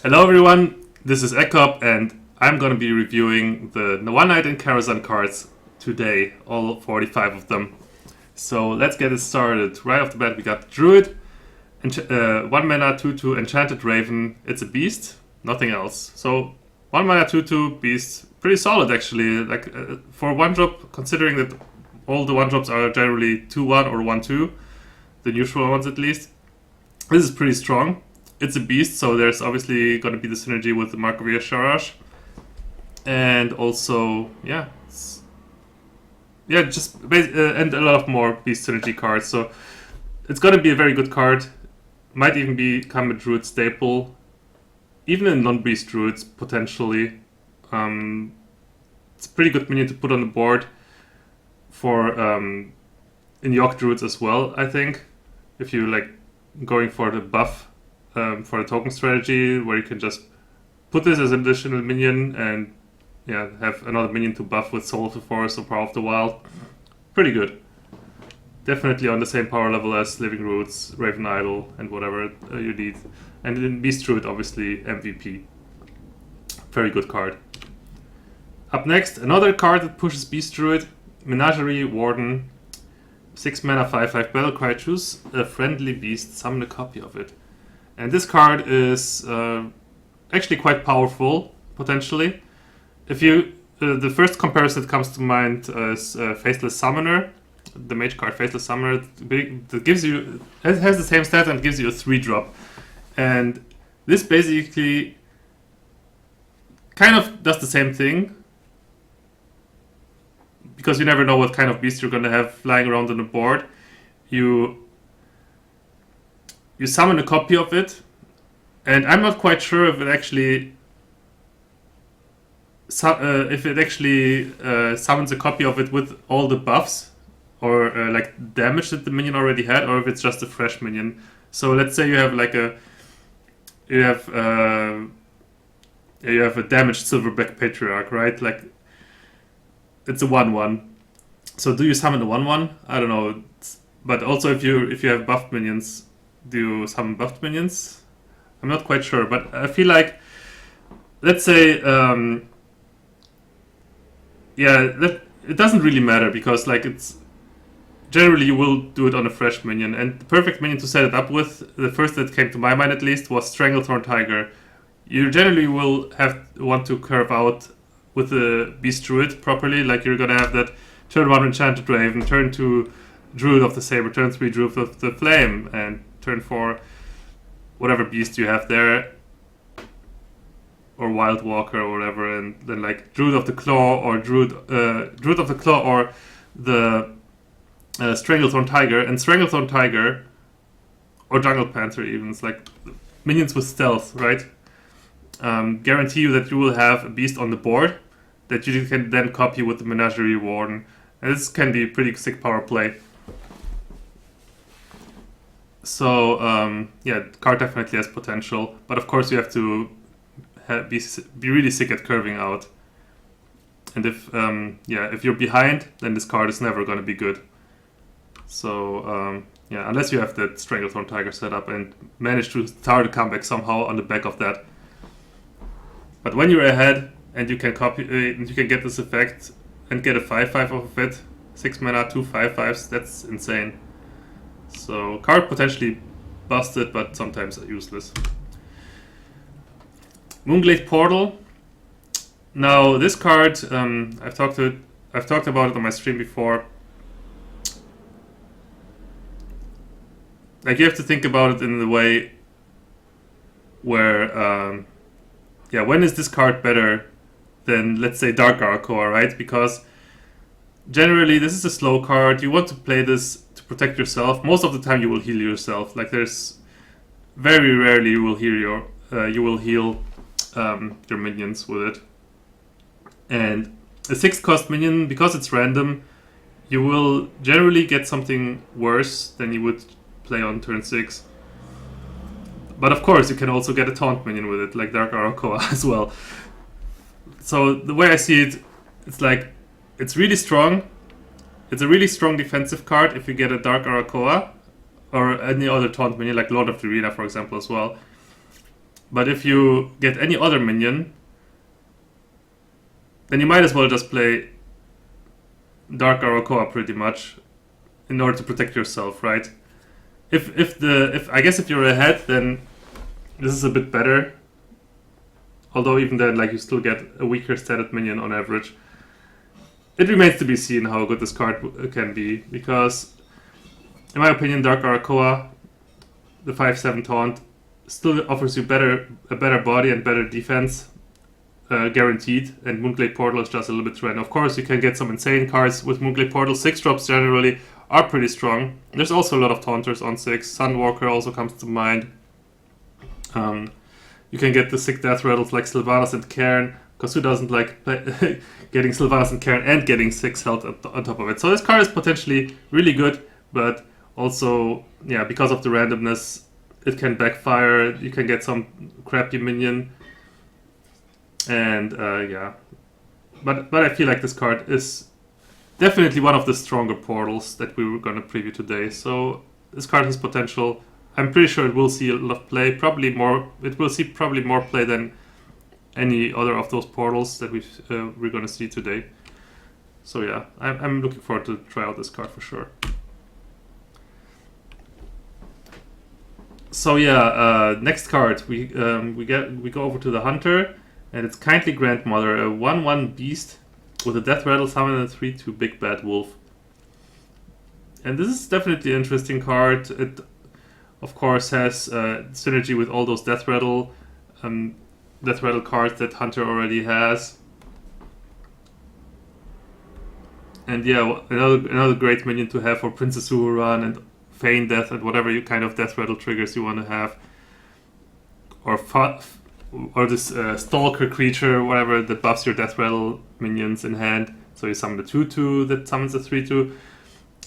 Hello everyone, this is Ekop and I'm gonna be reviewing the One Night in Karazhan cards today, all 45 of them. So let's get it started. Right off the bat we got Druid, 1 mana 2/2 Enchanted Raven. It's a beast, nothing else. So 1 mana 2/2 beast, pretty solid actually. Like for 1-drop, considering that all the 1-drops are generally 2/1 or 1/2, the neutral ones at least. This is pretty strong. It's a beast, so there's obviously going to be the synergy with the Markovia Sharash. And also, and a lot of more beast synergy cards. So it's going to be a very good card. Might even become a Druid staple. Even in non-beast Druids, potentially. It's a pretty good minion to put on the board for in York Druids as well, I think. If you like going for the buff. For the token strategy, where you can just put this as an additional minion and have another minion to buff with Soul of the Forest or Power of the Wild. Pretty good. Definitely on the same power level as Living Roots, Raven Idol, and whatever you need. And in Beast Druid, obviously MVP. Very good card. Up next, another card that pushes Beast Druid, Menagerie Warden. 6 mana 5/5 Battlecry. Choose a friendly beast, summon a copy of it. And this card is actually quite powerful, potentially. If you, the first comparison that comes to mind is Faceless Summoner, the mage card Faceless Summoner. That gives you, has the same stat and gives you a 3-drop. And this basically kind of does the same thing, because you never know what kind of beast you're going to have flying around on the board. You summon a copy of it, and I'm not quite sure if it actually summons a copy of it with all the buffs or like damage that the minion already had, or if it's just a fresh minion. So let's say you have like you have a damaged Silverback Patriarch, right? Like it's a 1/1. So do you summon a 1/1? I don't know. But also if you have buffed minions, do you summon buffed minions? I'm not quite sure, but I feel like, let's say, it doesn't really matter, because like it's generally you will do it on a fresh minion, and the perfect minion to set it up with, the first that came to my mind at least, was Stranglethorn Tiger. You generally will want to curve out with the Beast Druid properly, like you're gonna have that turn 1 Enchanted Raven, turn 2 Druid of the Saber, turn 3 Druid of the Flame, and turn 4 whatever beast you have there, or Wild Walker or whatever, and then like Druid of the Claw or Druid of the Claw or the Stranglethorn Tiger. And Stranglethorn Tiger or Jungle Panther even, it's like minions with stealth, right? Guarantee you that you will have a beast on the board that you can then copy with the Menagerie Warden. And this can be a pretty sick power play. So, the card definitely has potential, but of course you have to be really sick at curving out. And if you're behind, then this card is never going to be good. So, unless you have that Stranglethorn Tiger set up and manage to start a comeback somehow on the back of that. But when you're ahead and you can you can get this effect and get a 5/5 off of it, 6 mana, 2 5/5s, that's insane. So, card potentially busted, but sometimes useless. Moonglade Portal. Now, this card, I've talked about it on my stream before. Like, you have to think about it in the way where, when is this card better than, let's say, Dark Arakoa, right? Because generally, this is a slow card. You want to play this to protect yourself. Most of the time, you will heal yourself. Like, there's very rarely you will heal your minions with it. And a 6-cost minion, because it's random, you will generally get something worse than you would play on turn 6. But of course, you can also get a taunt minion with it, like Dark Arakoa as well. So the way I see it, it's like, it's really strong. It's a really strong defensive card if you get a Dark Arakoa, or any other taunt minion, like Lord of the Arena, for example, as well. But if you get any other minion, then you might as well just play Dark Arakoa pretty much in order to protect yourself, right? If I guess if you're ahead, then this is a bit better. Although even then, like, you still get a weaker statted minion on average. It remains to be seen how good this card can be, because in my opinion, Dark Arakoa, the 5/7 taunt, still offers you a better body and better defense, guaranteed. And Moonglade Portal is just a little bit trend. Of course, you can get some insane cards with Moonglade Portal. 6-drops generally are pretty strong. There's also a lot of taunters on 6. Sunwalker also comes to mind. You can get the sick death rattles like Sylvanas and Cairn, because who doesn't like getting Sylvanas and Cairn and getting 6 health on top of it? So this card is potentially really good, but also, yeah, because of the randomness, it can backfire. You can get some crappy minion, and yeah. But I feel like this card is definitely one of the stronger portals that we were going to preview today. So this card has potential. I'm pretty sure it will see a lot of play. Probably more. It will see probably more play than any other of those portals that we're going to see today. So yeah, I'm looking forward to try out this card for sure. So yeah, next card we go over to the Hunter, and it's Kindly Grandmother, a 1/1 beast with a death rattle, summon a 3/2 big bad wolf. And this is definitely an interesting card. It of course has synergy with all those death rattle cards that Hunter already has. And yeah, another great minion to have for Princess Suhuran and Feign Death and whatever kind of death rattle triggers you want to have. Or this Stalker creature, whatever, that buffs your death rattle minions in hand. So you summon the 2/2 that summons a 3/2.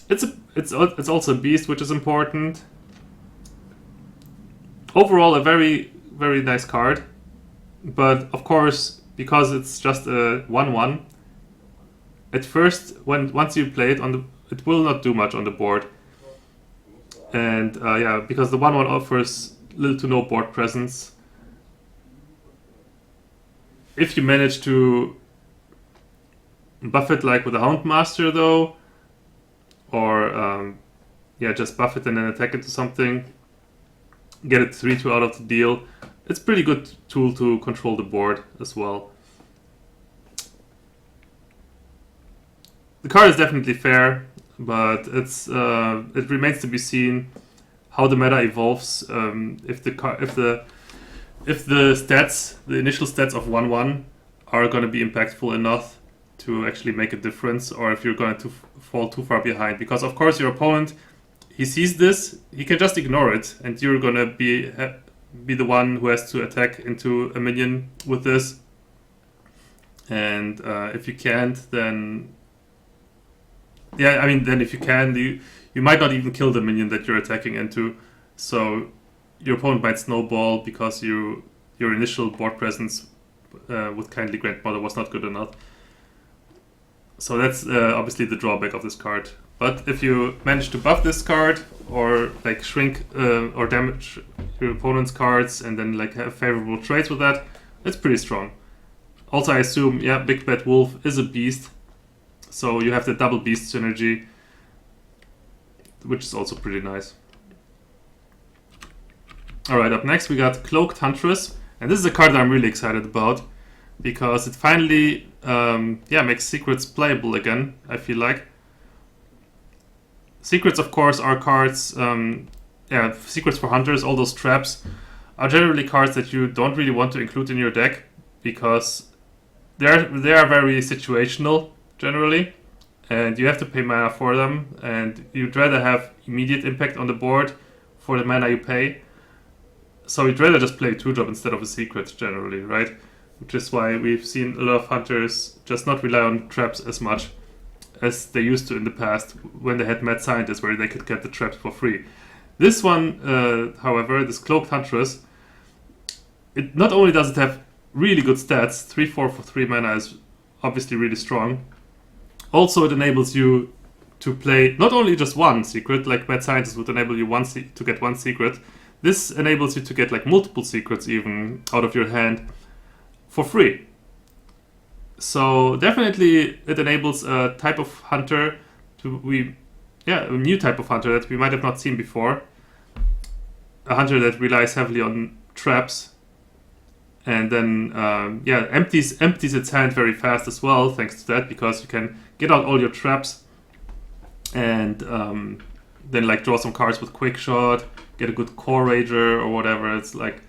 It's also a beast, which is important. Overall, a very, very nice card. But of course, because it's just a 1/1, at first, once you play it it will not do much on the board. And yeah, because the 1/1 offers little to no board presence. If you manage to buff it like with a Houndmaster though, or yeah, just buff it and then attack it to something, get it 3/2 out of the deal, it's a pretty good tool to control the board as well. The card is definitely fair, but it remains to be seen how the meta evolves. If the stats, the initial stats of 1/1 are going to be impactful enough to actually make a difference, or if you're going to fall too far behind. Because of course your opponent, he sees this, he can just ignore it, and you're going to be the one who has to attack into a minion with this. And if you can't, then yeah, I mean, then if you can, you might not even kill the minion that you're attacking into. So your opponent might snowball because your initial board presence with Kindly Grandmother was not good enough. So that's obviously the drawback of this card. But if you manage to buff this card, or like shrink or damage your opponent's cards, and then like have favorable trades with that, it's pretty strong. Also, I assume, yeah, Big Bad Wolf is a beast, so you have the double beast synergy, which is also pretty nice. Alright, up next we got Cloaked Huntress, and this is a card that I'm really excited about, because it finally makes secrets playable again, I feel like. Secrets, of course, are cards, secrets for hunters, all those traps, are generally cards that you don't really want to include in your deck, because they are very situational, generally, and you have to pay mana for them, and you'd rather have immediate impact on the board for the mana you pay. So you'd rather just play a 2-drop instead of a secret, generally, right? Which is why we've seen a lot of hunters just not rely on traps as much as they used to in the past, when they had Mad Scientists, where they could get the traps for free. This one, however, this Cloaked Huntress, it not only does it have really good stats, 3/4 for 3 mana is obviously really strong. Also, it enables you to play not only just one secret, like Mad Scientist would enable you to get one secret. this enables you to get like multiple secrets even out of your hand for free. So definitely it enables a type of hunter a new type of hunter that we might have not seen before. A hunter that relies heavily on traps and then empties its hand very fast as well, thanks to that, because you can get out all your traps and then like draw some cards with quick shot, get a good core rager or whatever. It's like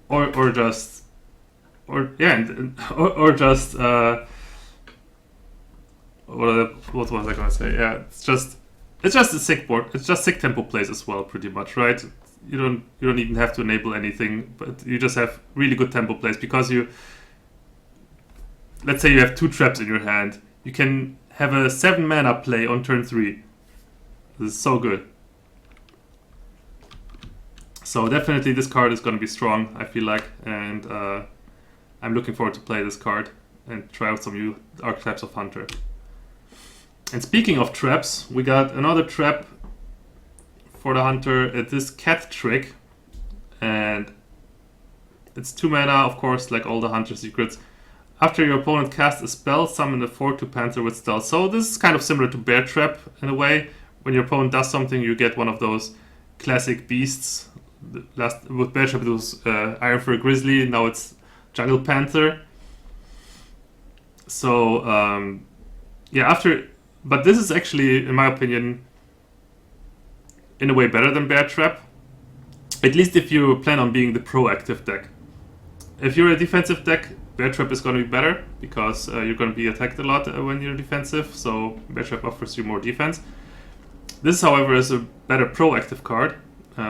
or just what was I gonna say? Yeah, it's just a sick board. It's just sick tempo plays as well, pretty much, right? You don't even have to enable anything, but you just have really good tempo plays because let's say you have 2 traps in your hand, you can have a 7 mana play on turn 3. This is so good. So definitely this card is going to be strong, I feel like, and I'm looking forward to play this card and try out some new archetypes of Hunter. And speaking of traps, we got another trap for the Hunter. It is Cat Trick, and it's 2 mana, of course, like all the Hunter secrets. After your opponent casts a spell, summon a 4/2 Panther with Stealth. So this is kind of similar to Bear Trap in a way. When your opponent does something, you get one of those classic beasts. With Bear Trap it was Iron Fur Grizzly, now it's Jungle Panther. So but this is actually, in my opinion, in a way better than Bear Trap. At least if you plan on being the proactive deck. If you're a defensive deck, Bear Trap is going to be better because you're going to be attacked a lot when you're defensive, so Bear Trap offers you more defense. This, however, is a better proactive card,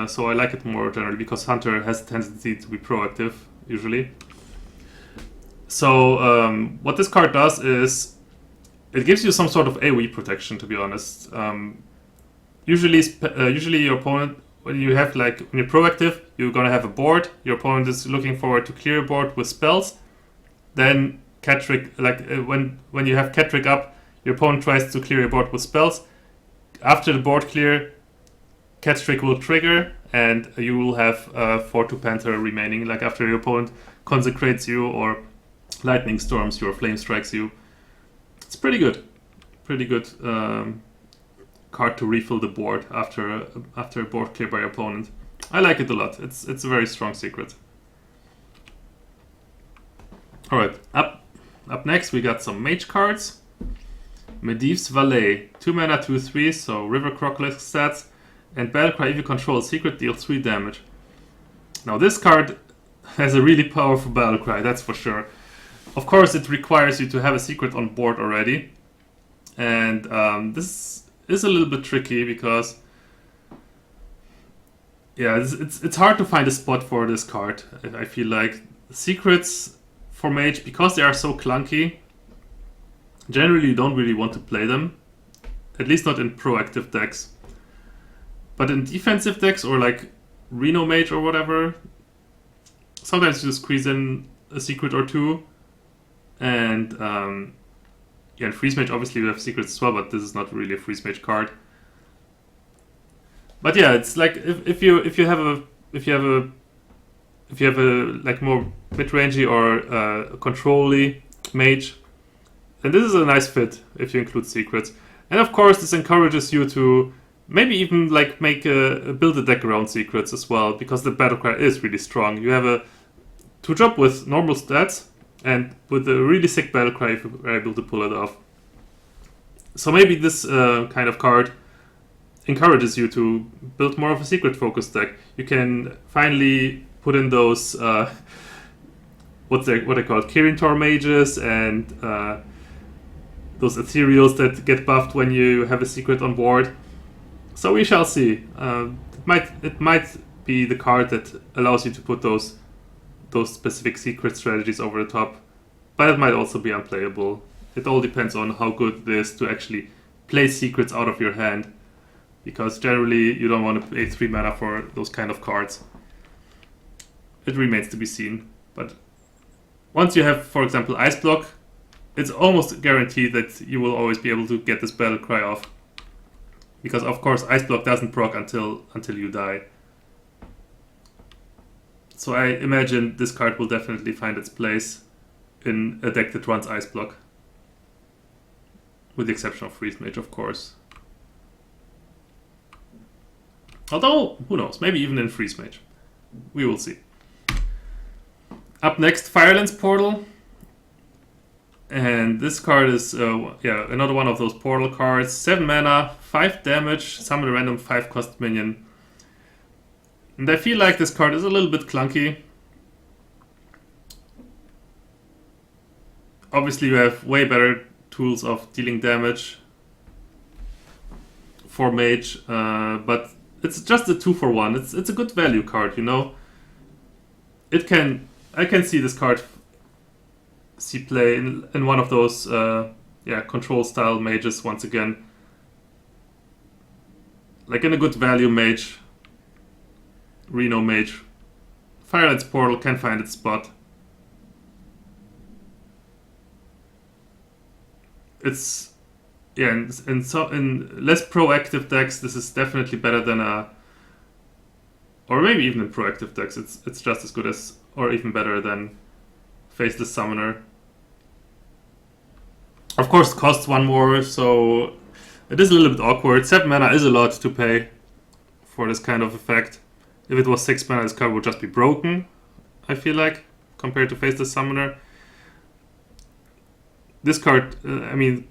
so I like it more generally because Hunter has a tendency to be proactive, usually. So what this card does is it gives you some sort of AoE protection, to be honest. Usually your opponent, when you're proactive, you're gonna have a board. Your opponent is looking forward to clear a board with spells. Then Cat Trick, when you have Cat Trick up, your opponent tries to clear a board with spells. After the board clear, Cat Trick will trigger, and you will have 4/2 Panther remaining. Like after your opponent consecrates you or lightning storms you or flame strikes you. It's pretty good. Pretty good card to refill the board after a board clear by your opponent. I like it a lot. It's a very strong secret. Alright, up next we got some mage cards. Medivh's Valet, 2 mana, 2/3, so River Crocodile stats, and Battlecry, if you control a secret, deal 3 damage. Now this card has a really powerful Battlecry, that's for sure. Of course, it requires you to have a secret on board already, and this is a little bit tricky because, yeah, it's hard to find a spot for this card. I feel like secrets for Mage, because they are so clunky, generally you don't really want to play them, at least not in proactive decks. But in defensive decks or like Reno Mage or whatever, sometimes you just squeeze in a secret or two. And in Freeze Mage, obviously we have secrets as well, but this is not really a Freeze Mage card. But yeah, it's like if you have a like more mid-rangey or control-y mage, then this is a nice fit if you include secrets. And of course, this encourages you to maybe even like build a deck around secrets as well, because the battle cry is really strong. You have a 2-drop with normal stats, and with a really sick battle cry if you're able to pull it off. So maybe this kind of card encourages you to build more of a secret focused deck. You can finally put in those what they called Kirin Tor mages and those ethereals that get buffed when you have a secret on board. So we shall see. It might be the card that allows you to put those specific secret strategies over the top, but it might also be unplayable. It all depends on how good it is to actually play secrets out of your hand, because generally you don't want to pay 3 mana for those kind of cards. It remains to be seen, but once you have, for example, Ice Block, it's almost guaranteed that you will always be able to get this battle cry off, because of course Ice Block doesn't proc until you die. So I imagine this card will definitely find its place in a deck that runs Ice Block. With the exception of Freeze Mage, of course. Although, who knows, maybe even in Freeze Mage. We will see. Up next, Firelands Portal. And this card is another one of those portal cards. 7 mana, 5 damage, summon a random 5 cost minion. And I feel like this card is a little bit clunky. Obviously you have way better tools of dealing damage for Mage, but it's just a 2-for-1. It's a good value card, you know. I can see this card see play in one of those control style mages once again. Like in a good value mage, Reno mage. Firelands Portal can find its spot. It's in less proactive decks this is definitely better than or maybe even in proactive decks it's just as good as or even better than Faceless Summoner. Of course, it costs 1 more, so it is a little bit awkward. 7 mana is a lot to pay for this kind of effect. If it was 6 mana, this card would just be broken, I feel like, compared to Faceless Summoner. This card, the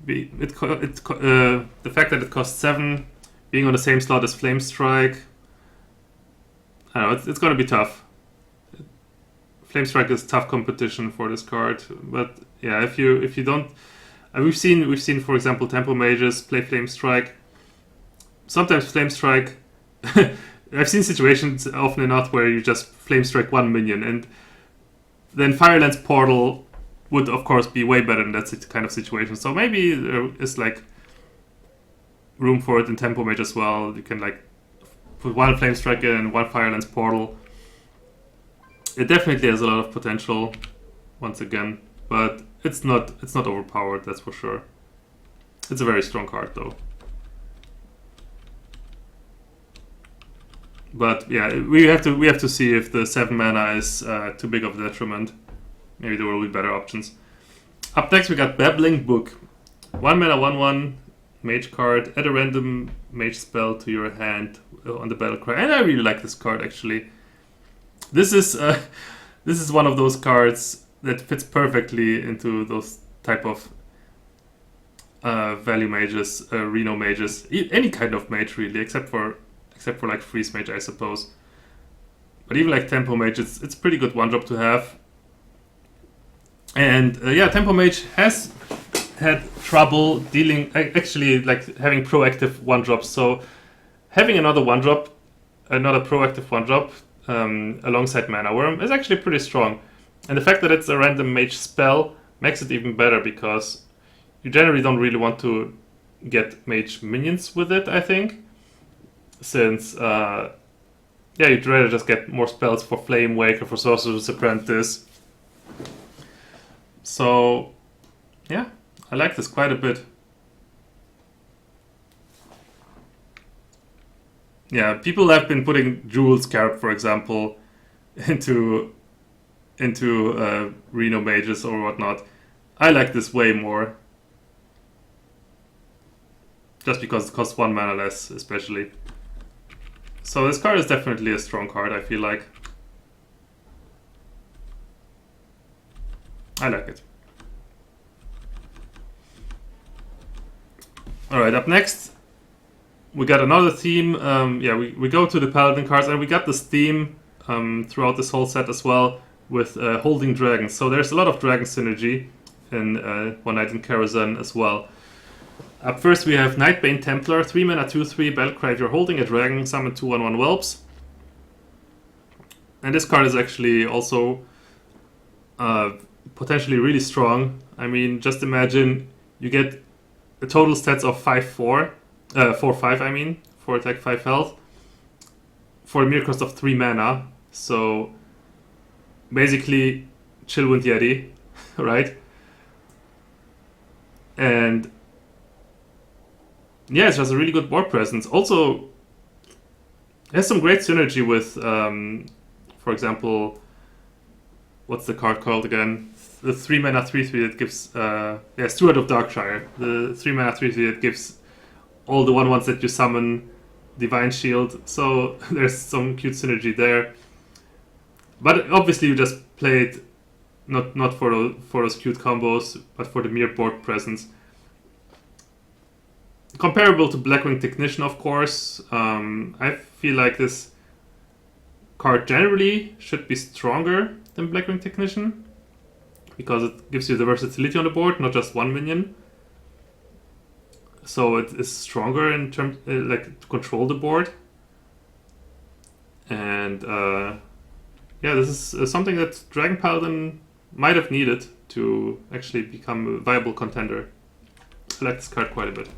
fact that it costs 7, being on the same slot as Flame Strike, I don't know, it's going to be tough. Flame Strike is tough competition for this card, but yeah, if you don't. We've seen, for example, Tempo Mages play Flame Strike. Sometimes Flame Strike... I've seen situations often enough where you just Flame Strike 1 minion, and then Firelands Portal would, of course, be way better in that kind of situation. So maybe there is, like, room for it in Tempo Mage as well. You can, like, put 1 Flame Strike in, 1 Firelands Portal. It definitely has a lot of potential, once again, but it's not overpowered, that's for sure. It's a very strong card, though. But yeah, we have to see if the 7 mana is too big of a detriment. Maybe there will be better options. Up next, we got Babbling Book. 1 mana, 1/1 mage card. Add a random mage spell to your hand on the battle cry. And I really like this card, actually. This is one of those cards that fits perfectly into those type of value mages, Reno mages, any kind of mage really, except for like Freeze Mage, I suppose. But even like Tempo Mage, it's pretty good 1-drop to have. And Tempo Mage has had trouble dealing, actually like having proactive 1-drops. So having another proactive 1-drop alongside Mana Worm is actually pretty strong. And the fact that it's a random mage spell makes it even better, because you generally don't really want to get mage minions with it, I think. Since, you'd rather just get more spells for Flame Wake or for Sorcerer's Apprentice. So, yeah, I like this quite a bit. Yeah, people have been putting Jewel Scarab, for example, into Reno mages or whatnot. I like this way more. Just because it costs 1 mana less, especially. So this card is definitely a strong card, I feel like. I like it. Alright, up next, we got another theme. We go to the Paladin cards, and we got this theme throughout this whole set as well, with holding dragons. So there's a lot of dragon synergy in One Night in Karazhan as well. Up first we have Nightbane Templar, 3 mana, 2/3, battlecry. If you're holding a dragon, summon 2 1/1 whelps. And this card is actually also potentially really strong. I mean, just imagine you get a total stats of 4/5, for attack 5 health, for a mere cost of 3 mana. So basically, Chillwind Yeti, right? And yeah, it's just a really good board presence. Also, it has some great synergy with for example, what's the card called again? The 3 mana 3/3 that gives Steward of Darkshire. The 3 mana 3/3 that gives all the 1/1s that you summon Divine Shield. So there's some cute synergy there. But obviously you just play it not for those cute combos, but for the mere board presence. Comparable to Blackwing Technician, of course. I feel like this card generally should be stronger than Blackwing Technician, because it gives you the versatility on the board, not just one minion. So it is stronger in terms to control the board. And this is something that Dragon Paladin might have needed to actually become a viable contender. I like this card quite a bit.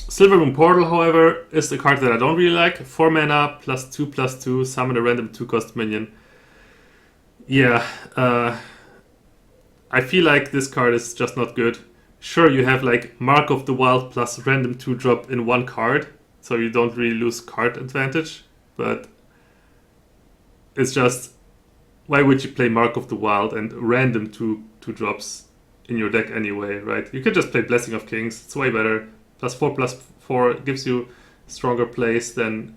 Silvermoon Portal, however, is the card that I don't really like. 4 mana, +2/+2, summon a random 2-cost minion. Yeah, I feel like this card is just not good. Sure, you have like Mark of the Wild plus random 2-drop in one card, so you don't really lose card advantage, but it's just, why would you play Mark of the Wild and random 2-drops in your deck anyway, right? You could just play Blessing of Kings, it's way better. +4/+4 gives you stronger plays than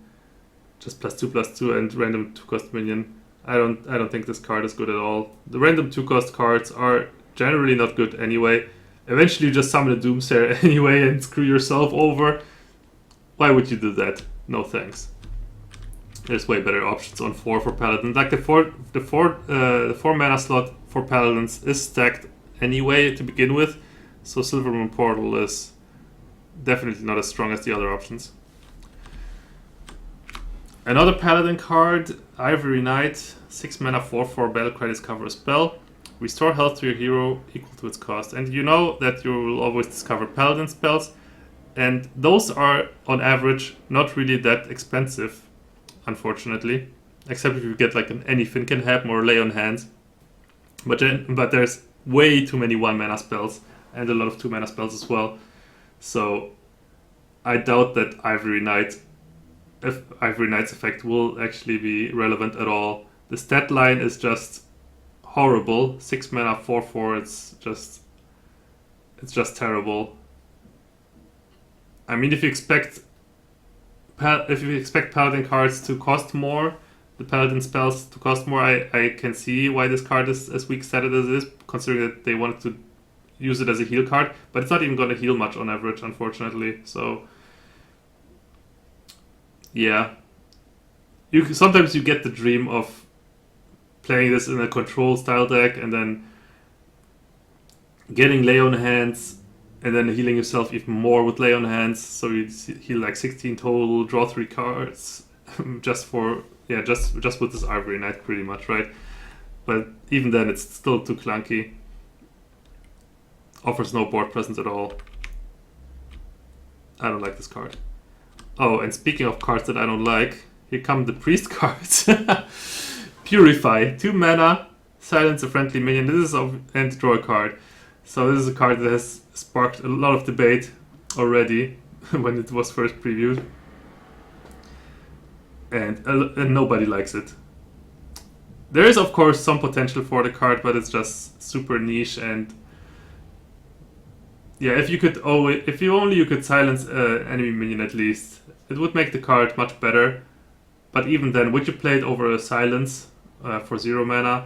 just +2/+2 and random 2-cost minion. I don't think this card is good at all. The random 2-cost cards are generally not good anyway. Eventually you just summon a Doomsayer anyway and screw yourself over. Why would you do that? No thanks. There's way better options on 4 for Paladin. Like the 4 mana slot for Paladins is stacked anyway to begin with, so Silvermoon Portal is definitely not as strong as the other options. Another Paladin card, Ivory Knight, 6 mana 4/4 Battlecry, discover a spell. Restore health to your hero equal to its cost. And you know that you will always discover Paladin spells, and those are on average not really that expensive, unfortunately. Except if you get like an Any Fin Can Happen or Lay on Hands. But there's way too many 1 mana spells and a lot of 2 mana spells as well. So I doubt that Ivory Knight's effect will actually be relevant at all. The stat line is just horrible. 6 mana 4/4. It's just terrible. I mean, if you expect Paladin cards to cost more, the Paladin spells to cost more, I can see why this card is as weak statted as it is, considering that they wanted to use it as a heal card, but it's not even going to heal much on average, unfortunately. So yeah, sometimes you get the dream of playing this in a control style deck and then getting Lay on Hands and then healing yourself even more with Lay on Hands, so you heal like 16 total, draw 3 cards just with this Ivory Knight pretty much, right? But even then it's still too clunky. Offers no board presence at all. I don't like this card. Oh, and speaking of cards that I don't like, here come the Priest cards. Purify, 2 mana, silence a friendly minion. This is and draw a card. So this is a card that has sparked a lot of debate already when it was first previewed. And nobody likes it. There is of course some potential for the card, but it's just super niche. And yeah, if you could silence an enemy minion at least, it would make the card much better. But even then, would you play it over a silence for 0 mana?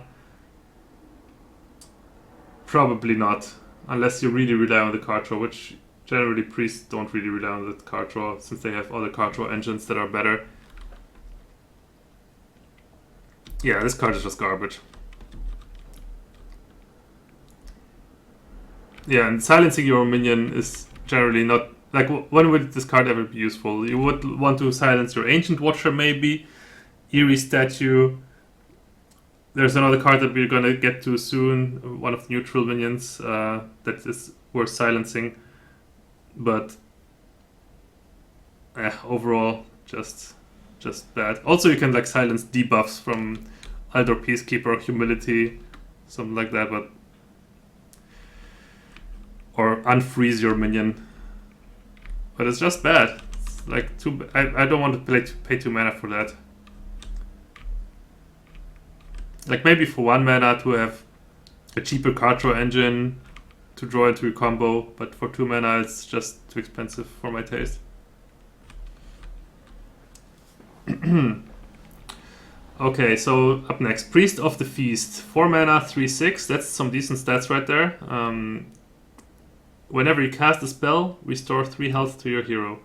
Probably not, unless you really rely on the card draw, which generally priests don't really rely on the card draw, since they have other card draw engines that are better. Yeah, this card is just garbage. Yeah, and silencing your minion is generally not... Like, when would this card ever be useful? You would want to silence your Ancient Watcher, maybe. Eerie Statue. There's another card that we're gonna get to soon. One of the neutral minions that is worth silencing. But... overall, just bad. Also, you can, like, silence debuffs from Aldor Peacekeeper or Humility. Something like that, but... Or unfreeze your minion. But it's just bad. like two. I don't want to pay 2 mana for that. Like maybe for 1 mana to have a cheaper card draw engine to draw into a combo, but for 2 mana it's just too expensive for my taste. Okay, so up next, Priest of the Feast. 4 mana, 3/6. That's some decent stats right there. Whenever you cast a spell, restore 3 health to your hero.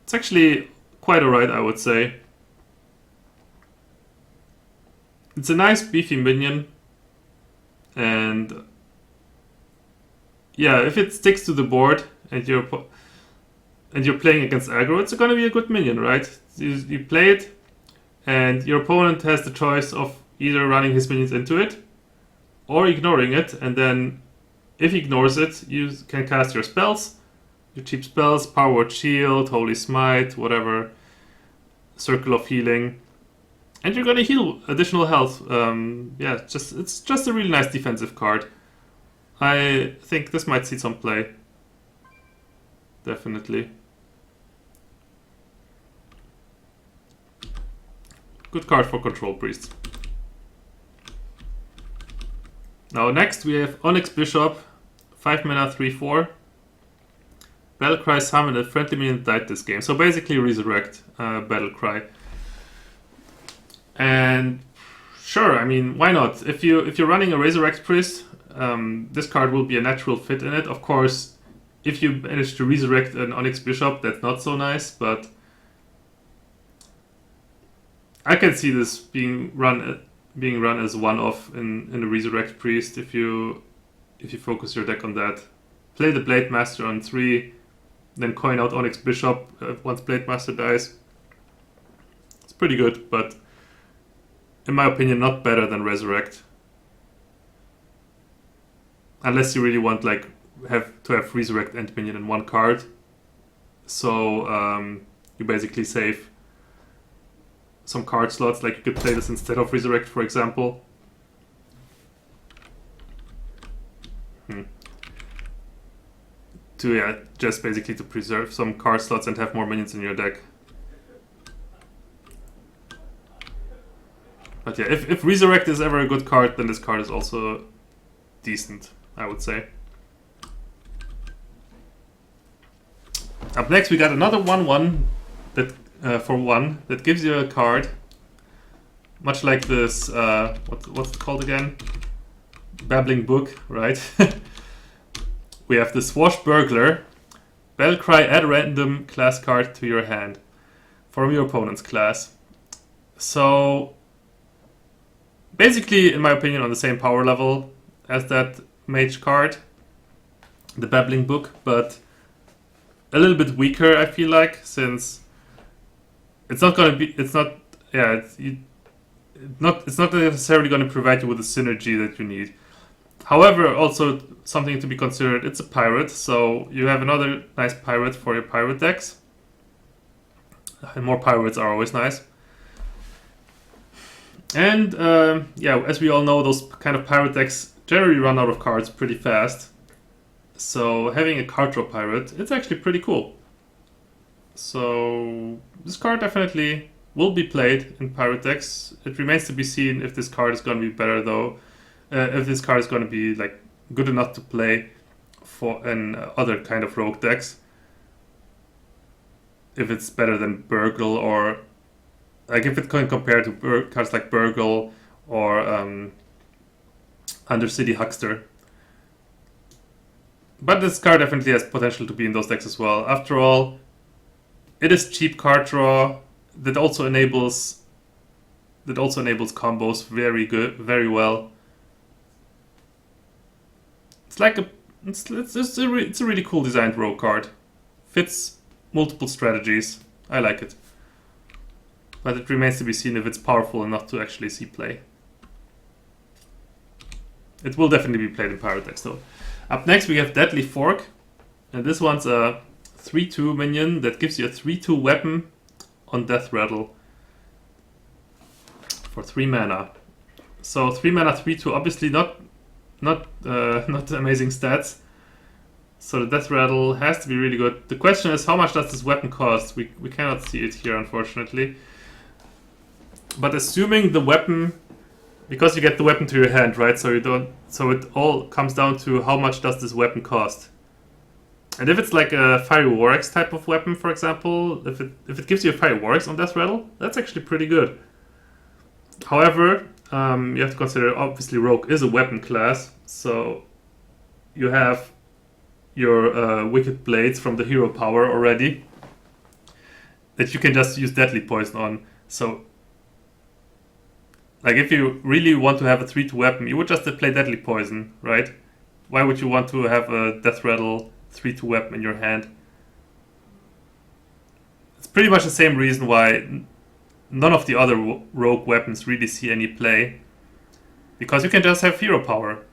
It's actually quite alright, I would say. It's a nice beefy minion. And yeah, if it sticks to the board and you're playing against aggro, it's gonna be a good minion, right? You play it, and your opponent has the choice of either running his minions into it or ignoring it, and then if he ignores it, you can cast your spells, your cheap spells, Power Word Shield, Holy Smite, whatever, Circle of Healing, and you're gonna heal additional health. Yeah, it's just a really nice defensive card. I think this might see some play. Definitely. Good card for Control Priests. Now next we have Onyx Bishop, 5 mana, 3/4. Battlecry summon a friendly minion that died this game. So basically resurrect Battlecry. And sure, I mean, why not? If you're running a Resurrect Priest, this card will be a natural fit in it. Of course, if you manage to resurrect an Onyx Bishop, that's not so nice, but I can see this being run as one-off in a Resurrect Priest if you focus your deck on that. Play the Blade Master on 3, then coin out Onyx Bishop once Blade Master dies. It's pretty good, but in my opinion, not better than Resurrect. Unless you really want have Resurrect and Minion in one card. So you basically save some card slots, like you could play this instead of Resurrect, for example. Just basically to preserve some card slots and have more minions in your deck. But yeah, if Resurrect is ever a good card, then this card is also decent, I would say. Up next we got another 1/1 that for 1 that gives you a card, much like this. What's it called again? Babbling Book, right? We have the Swashbuckler. Battlecry, add a random class card to your hand from your opponent's class. So basically, in my opinion, on the same power level as that mage card, the Babbling Book, but a little bit weaker, I feel like, since it's not necessarily going to provide you with the synergy that you need. However, also something to be considered, it's a pirate, so you have another nice pirate for your pirate decks. And more pirates are always nice. And yeah, as we all know, those kind of pirate decks generally run out of cards pretty fast. So having a card draw pirate, it's actually pretty cool. So this card definitely will be played in pirate decks. It remains to be seen if this card is going to be better though. If this card is going to be good enough to play for in other kind of rogue decks. If it's better than Burgle, or if it can compare to cards like Burgle or Undercity Huckster. But this card definitely has potential to be in those decks as well. After all, it is cheap card draw that also enables combos very well. It's a really cool designed rogue card. Fits multiple strategies. I like it. But it remains to be seen if it's powerful enough to actually see play. It will definitely be played in pirate decks though. Up next we have Deadly Fork. And this one's a 3/2 minion that gives you a 3/2 weapon on Death Rattle. For 3 mana. So 3 mana, 3/2, obviously not amazing stats. So the death rattle has to be really good. The question is, how much does this weapon cost? We cannot see it here, unfortunately. But assuming the weapon, because you get the weapon to your hand, right? So you don't. So it all comes down to how much does this weapon cost. And if it's like a Fiery War Axe type of weapon, for example, if it gives you a Fiery War Axe on death rattle, that's actually pretty good. However, you have to consider, obviously Rogue is a weapon class, so you have your Wicked Blades from the hero power already that you can just use Deadly Poison on. So, like if you really want to have a 3-2 weapon, you would just play Deadly Poison, right? Why would you want to have a Death Rattle 3-2 weapon in your hand? It's pretty much the same reason why none of the other rogue weapons really see any play. Because you can just have hero power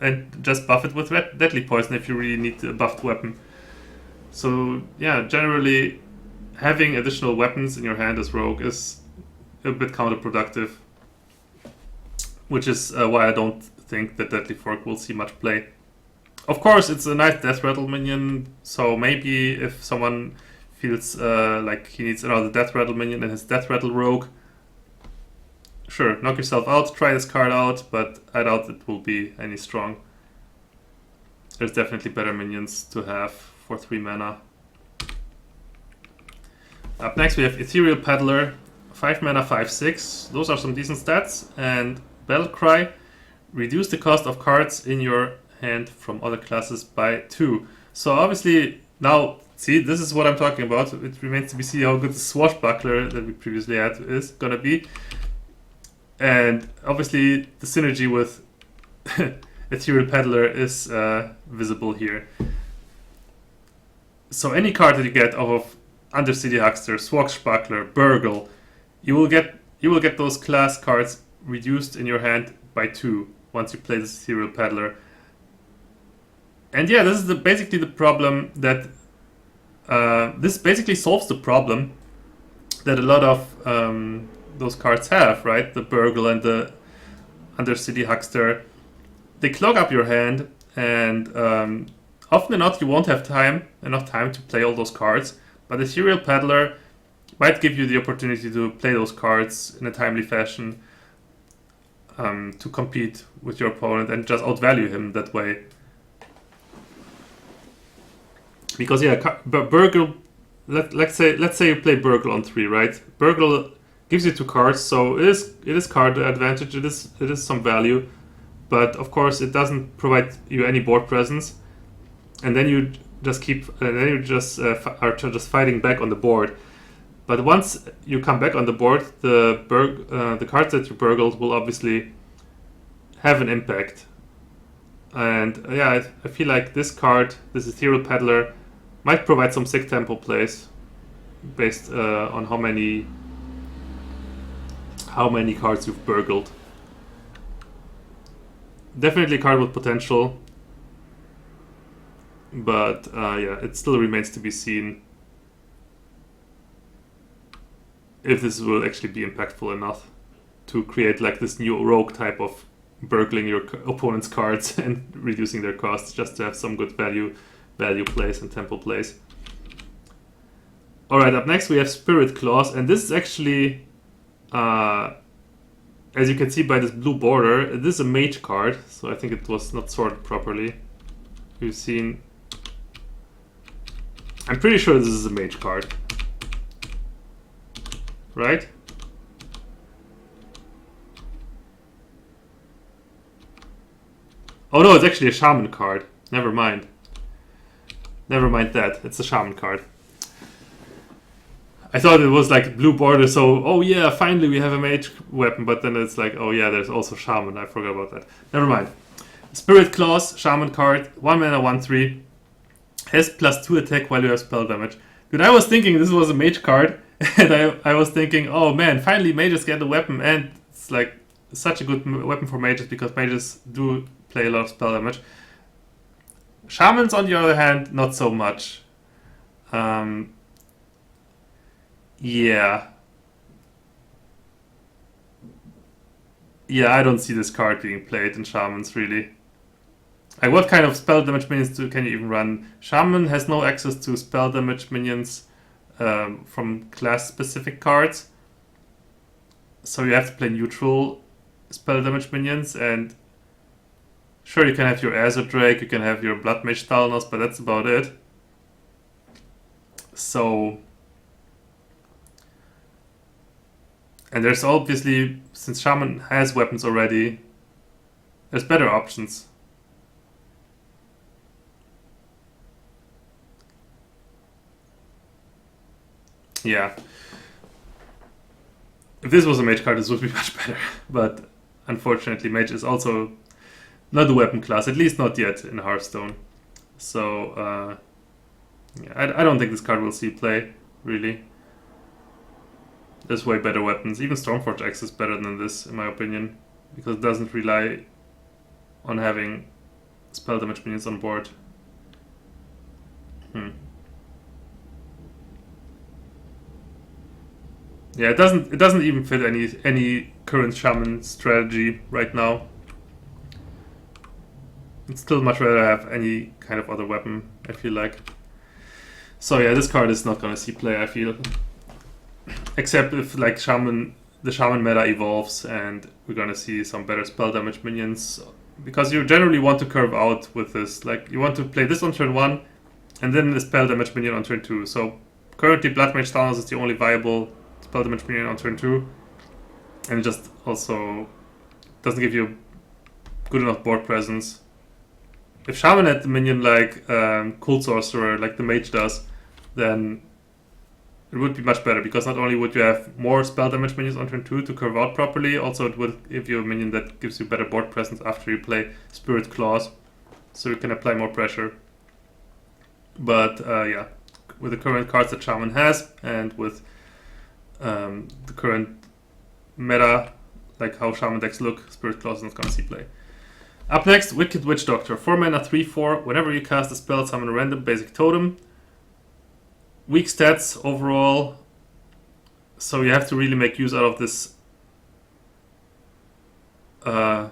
and just buff it with Deadly Poison if you really need a buffed weapon. So yeah, generally having additional weapons in your hand as rogue is a bit counterproductive. Which is why I don't think that Deadly Fork will see much play. Of course, it's a nice Death Rattle minion, so maybe if someone feels like he needs another Death Rattle minion in his Death Rattle rogue, sure, knock yourself out, try this card out, but I doubt it will be any strong. There's definitely better minions to have for 3 mana. Up next we have Ethereal Peddler, 5 mana, 5/6. Those are some decent stats, and Battle Cry, reduce the cost of cards in your hand from other classes by 2. So obviously now, see, this is what I'm talking about. It remains to be seen how good the Swashbuckler that we previously had is gonna be. And obviously the synergy with Ethereal Peddler is visible here. So any card that you get off of Undercity Huckster, Swashbuckler, Burgle, you will get those class cards reduced in your hand by 2 once you play this Ethereal Peddler. And yeah, this is basically the problem that this basically solves the problem that a lot of those cards have, right? The Burgle and the Undercity Huckster. They clog up your hand, and often enough you won't have enough time to play all those cards. But Ethereal Peddler might give you the opportunity to play those cards in a timely fashion, to compete with your opponent and just outvalue him that way. Because yeah, Burgle, let's say you play Burgle on 3, right? Burgle gives you 2 cards, so it is card advantage. It is some value, but of course it doesn't provide you any board presence, and then you just are just fighting back on the board. But once you come back on the board, the cards that you burgled will obviously have an impact. And yeah, I feel like this card, this Ethereal Peddler, might provide some sick tempo plays based on how many cards you've burgled. Definitely a card with potential, but yeah, it still remains to be seen if this will actually be impactful enough to create like this new rogue type of burgling your opponent's cards and reducing their costs just to have some good value plays and tempo plays. Alright, up next we have Spirit Claws, and this is actually, as you can see by this blue border, this is a mage card, so I think it was not sorted properly. We've seen... I'm pretty sure this is a mage card. Right? Oh no, it's actually a shaman card. Never mind. Never mind that. It's a shaman card. I thought it was like blue border, so oh yeah, finally we have a mage weapon, but then it's like, oh yeah, there's also shaman. I forgot about that. Never mind. Spirit Claws, shaman card, 1 mana, 1/3. Has +2 attack while you have spell damage. Dude, I was thinking this was a mage card, and I was thinking, oh man, finally mages get a weapon, and it's like such a good weapon for mages because mages do play a lot of spell damage. Shamans, on the other hand, not so much. Yeah. Yeah, I don't see this card being played in Shamans, really. Like, what kind of spell damage minions can you even run? Shaman has no access to spell damage minions from class-specific cards. So you have to play neutral spell damage minions, and sure, you can have your Azure Drake, you can have your Blood Mage Thalnos, but that's about it. So... And there's obviously, since Shaman has weapons already, there's better options. Yeah. If this was a mage card, this would be much better. But unfortunately, mage is also not a weapon class, at least not yet in Hearthstone. So, yeah, I don't think this card will see play, really. There's way better weapons. Even Stormforge X is better than this, in my opinion, because it doesn't rely on having spell damage minions on board. Yeah, it doesn't even fit any current Shaman strategy right now. I'd still much rather have any kind of other weapon, I feel like. So yeah, this card is not gonna see play, I feel. Except if like the Shaman meta evolves and we're gonna see some better spell damage minions. Because you generally want to curve out with this. Like, you want to play this on turn 1 and then the spell damage minion on turn 2. So currently Blood Mage Thanos is the only viable spell damage minion on turn 2. And it just also doesn't give you good enough board presence. If Shaman had the minion like Cult Sorcerer, like the Mage does, then it would be much better, because not only would you have more spell damage minions on turn 2 to curve out properly, also it would give you a minion that gives you better board presence after you play Spirit Claws, so you can apply more pressure. But yeah, with the current cards that Shaman has, and with the current meta, like how Shaman decks look, Spirit Claws is not going to see play. Up next, Wicked Witch Doctor. 4 mana, 3/4. Whenever you cast a spell, summon a random basic totem. Weak stats overall, so you have to really make use out of this. On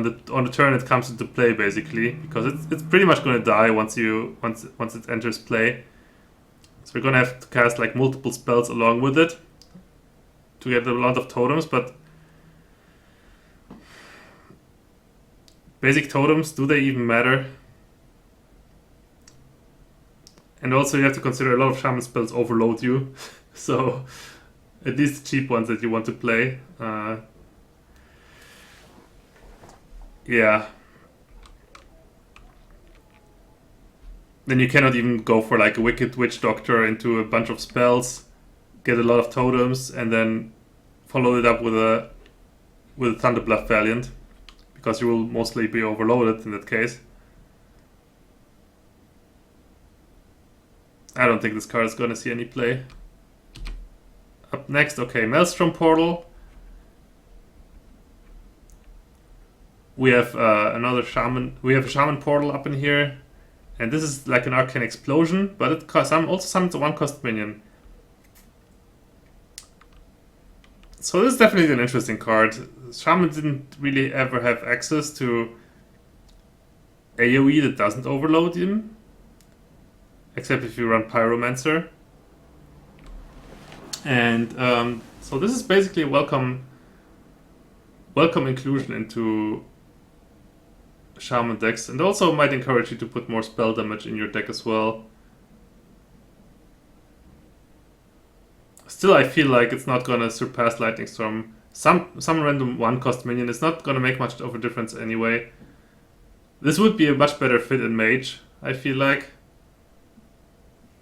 the turn it comes into play, basically, because it's pretty much going to die once it enters play. So we're going to have to cast like multiple spells along with it to get a lot of totems, but basic totems, do they even matter? And also you have to consider a lot of Shaman spells overload you, so at least the cheap ones that you want to play. Yeah. Then you cannot even go for like a Wicked Witch Doctor into a bunch of spells, get a lot of totems, and then follow it up with a Thunderbluff Valiant, because you will mostly be overloaded in that case. I don't think this card is gonna see any play. Up next, okay, Maelstrom Portal. We have another Shaman. We have a Shaman Portal up in here, and this is like an Arcane Explosion, but it also summons a 1-cost minion. So this is definitely an interesting card. Shaman didn't really ever have access to AoE that doesn't overload him, except if you run Pyromancer. And so this is basically a welcome inclusion into Shaman decks, and also might encourage you to put more spell damage in your deck as well. Still, I feel like it's not gonna surpass Lightning Storm. Some random 1-cost minion is not gonna make much of a difference anyway. This would be a much better fit in Mage, I feel like.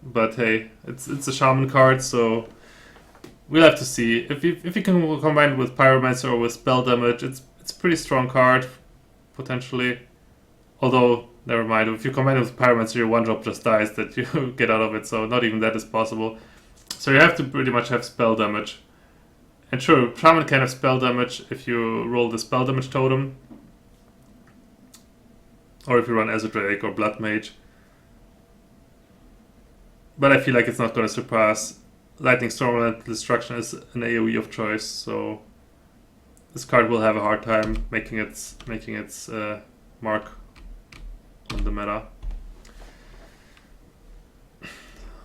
But hey, it's a Shaman card, so we'll have to see. If you can combine it with Pyromancer or with spell damage, it's a pretty strong card, potentially. Although, never mind, if you combine it with Pyromancer, your 1-drop just dies that you get out of it, so not even that is possible. So you have to pretty much have spell damage. And sure, Shaman can have spell damage if you roll the spell damage totem, or if you run Azure Drake or Blood Mage. But I feel like it's not going to surpass Lightning Storm, and Destruction is an AoE of choice, so this card will have a hard time making its mark. in the meta.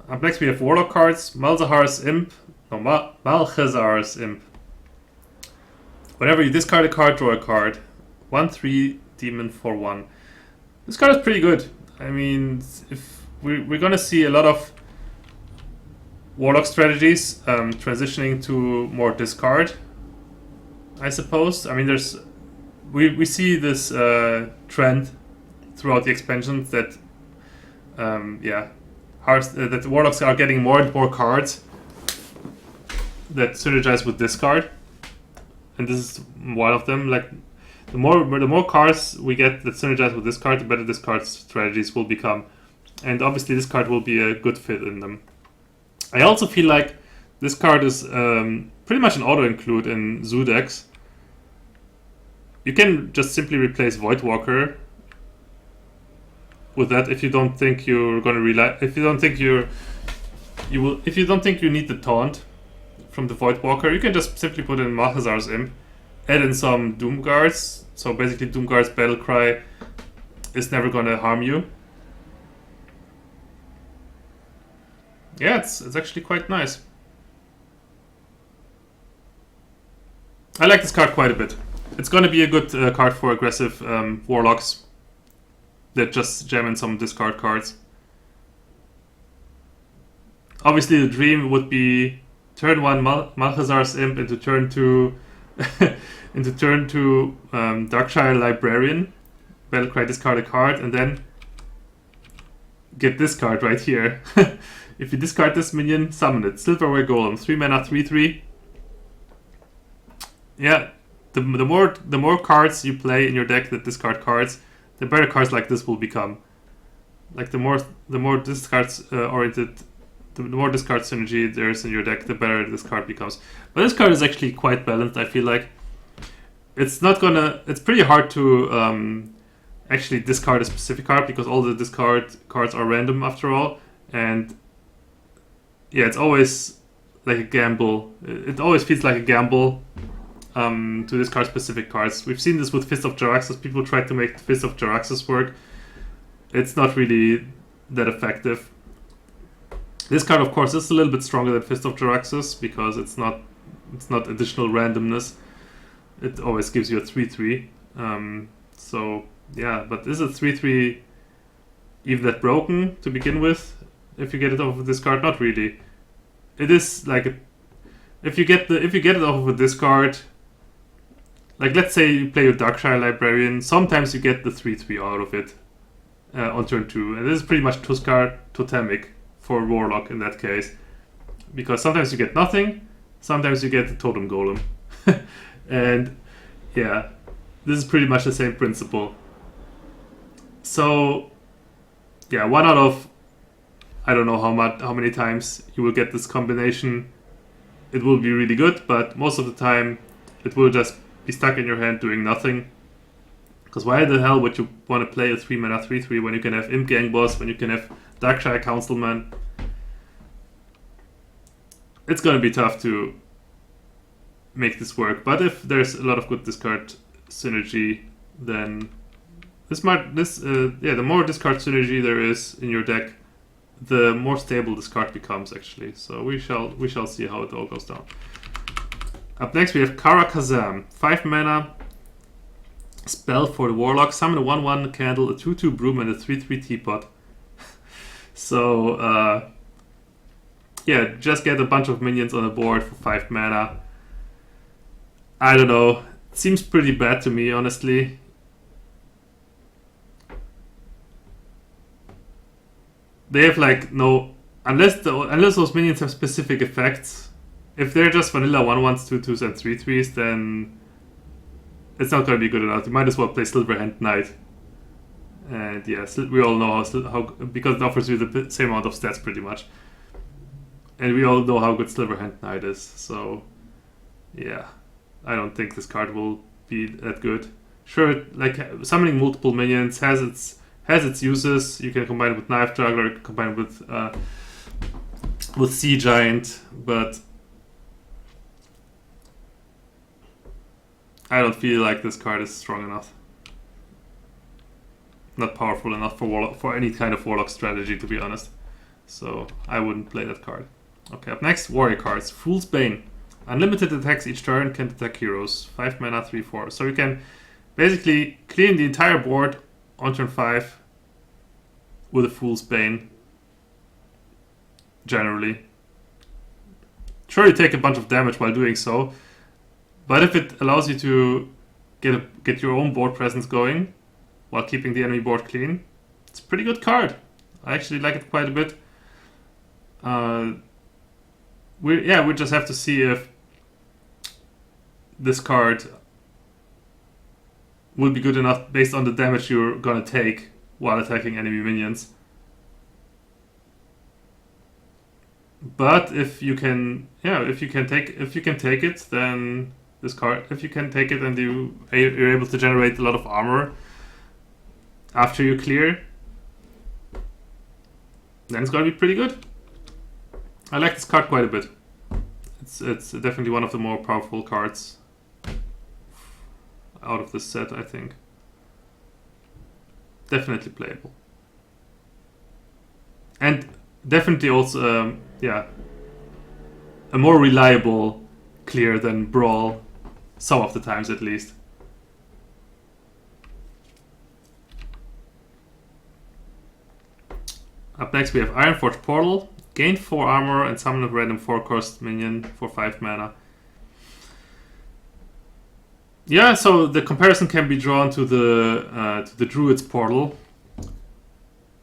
Up next we have Warlock cards. Malzahar's Imp. No, Malchazar's Imp. Whenever you discard a card, draw a card. 1/3 demon for 1. This card is pretty good. I mean, if we're gonna see a lot of Warlock strategies transitioning to more discard, I suppose. I mean, we see this trend throughout the expansions that that the Warlocks are getting more and more cards that synergize with discard, and this is one of them. Like the more cards we get that synergize with discard, the better discard strategies will become, and obviously this card will be a good fit in them. I also feel like this card is pretty much an auto include in Zoo decks. You can just simply replace Voidwalker with that if you don't think you're going to rely. If you don't think you don't think you need the taunt from the Voidwalker, you can just simply put in Malchazar's Imp, add in some Doom Guards. So basically, Doom Guard's Battle Cry is never going to harm you. Yeah, it's actually quite nice. I like this card quite a bit. It's going to be a good card for aggressive Warlocks that just jam in some discard cards. Obviously, the dream would be turn 1 Malchazar's Imp into turn 2 Darkshire Librarian, Battlecry, discard a card, and then get this card right here. If you discard this minion, summon it. Silverware Golem, 3 mana, 3/3. Yeah, the more cards you play in your deck that discard cards, the better cards like this will become. Like the more discards oriented, the more discard synergy there is in your deck, the better this card becomes. But this card is actually quite balanced. I feel like it's pretty hard to actually discard a specific card because all the discard cards are random after all, and yeah, it's always like a gamble. It always feels like a gamble to discard specific cards. We've seen this with Fist of Jaraxxus. People try to make Fist of Jaraxxus work. It's not really that effective. This card, of course, is a little bit stronger than Fist of Jaraxxus because it's not additional randomness. It always gives you a 3/3. So yeah, but is a 3/3 even that broken to begin with? If you get it off of this card, not really. It is like if you get it off of a discard. Like let's say you play with Darkshire Librarian, sometimes you get the 3/3 out of it on turn 2, and this is pretty much Tuskar Totemic for Warlock in that case, because sometimes you get nothing, sometimes you get the Totem Golem, and yeah, this is pretty much the same principle. So yeah, 1 out of I don't know how many times you will get this combination. It will be really good, but most of the time it will just be stuck in your hand doing nothing. Because why the hell would you want to play a 3 mana 3/3 when you can have Imp Gang Boss, when you can have Darkshire Councilman? It's gonna be tough to make this work. But if there's a lot of good discard synergy, then the more discard synergy there is in your deck, the more stable this card becomes actually. So we shall see how it all goes down. Up next we have Karazhan, 5 mana spell for the Warlock. Summon a 1/1 candle, a 2/2 broom, and a 3/3 teapot. So yeah, just get a bunch of minions on the board for 5 mana. I don't know. It seems pretty bad to me, honestly. They have like no, unless those minions have specific effects. If they're just vanilla 1/1s, 2/2s, and 3/3s, then it's not going to be good enough. You might as well play Silverhand Knight. And yeah, we all know how because it offers you the same amount of stats pretty much. And we all know how good Silverhand Knight is. So yeah, I don't think this card will be that good. Sure, like summoning multiple minions has its uses. You can combine it with Knife Juggler, you can combine it with Sea Giant, but I don't feel like this card is strong enough. not powerful enough for any kind of Warlock strategy, to be honest. So I wouldn't play that card. Okay, up next, Warrior cards. Fool's Bane. Unlimited attacks each turn, can attack heroes. 5 mana, 3/4. So you can basically clean the entire board on turn 5 with a Fool's Bane. Generally. Sure, you take a bunch of damage while doing so, but if it allows you to get your own board presence going while keeping the enemy board clean, it's a pretty good card. I actually like it quite a bit. We just have to see if this card will be good enough based on the damage you're gonna take while attacking enemy minions. But if you can take it, then this card, if you can take it and you're able to generate a lot of armor after you clear, then it's gonna be pretty good. I like this card quite a bit. It's definitely one of the more powerful cards out of this set, I think. Definitely playable. And definitely also, a more reliable clear than Brawl, some of the times at least. Up next we have Ironforge Portal. Gain 4 armor and summon a random 4-cost minion for 5 mana. Yeah, so the comparison can be drawn to the Druid's Portal.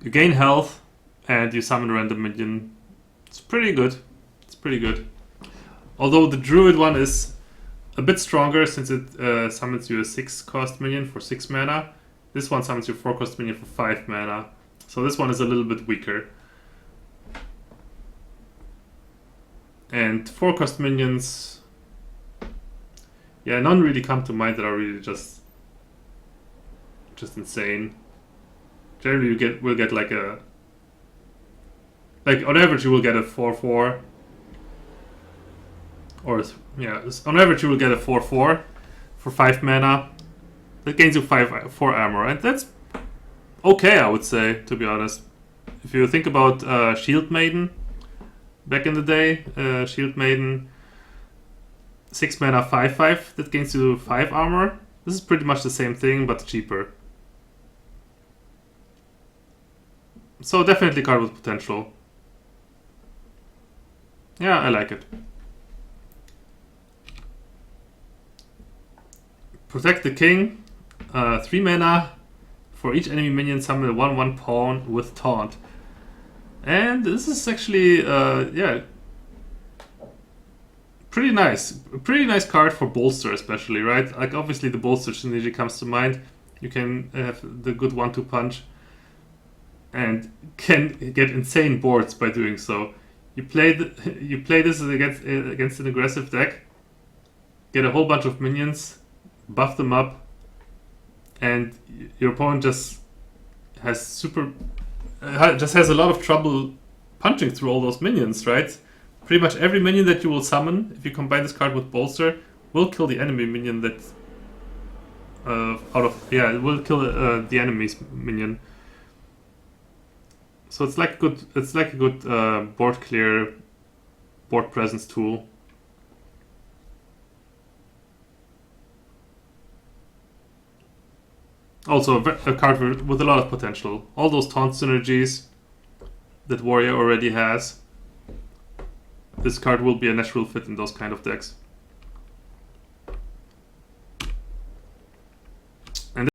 You gain health and you summon a random minion. It's pretty good. It's pretty good. Although the Druid one is a bit stronger since it summons you a 6-cost minion for 6 mana. This one summons you a 4-cost minion for 5 mana. So this one is a little bit weaker. And 4-cost minions, none really come to mind that are really just insane. Generally, we'll get like on average you will get a 4/4, or on average you will get a 4/4 for 5 mana. That gains you 4 armor, and that's okay, I would say, to be honest. If you think about Shield Maiden. Back in the day, Shield Maiden, 6 mana, 5/5, that gains you 5 armor. This is pretty much the same thing, but cheaper. So definitely card with potential. Yeah, I like it. Protect the King, 3 mana, for each enemy minion summon a 1/1 pawn with Taunt. And this is actually, pretty nice. A pretty nice card for Bolster especially, right? Like obviously the Bolster synergy comes to mind. You can have the good 1-2 punch and can get insane boards by doing so. You play this against an aggressive deck, get a whole bunch of minions, buff them up, and your opponent just has a lot of trouble punching through all those minions, right? Pretty much every minion that you will summon, if you combine this card with Bolster, will kill the enemy minion that it will kill the enemy's minion. So it's like a good board clear, board presence tool. Also a card with a lot of potential. All those taunt synergies that Warrior already has. This card will be a natural fit in those kind of decks.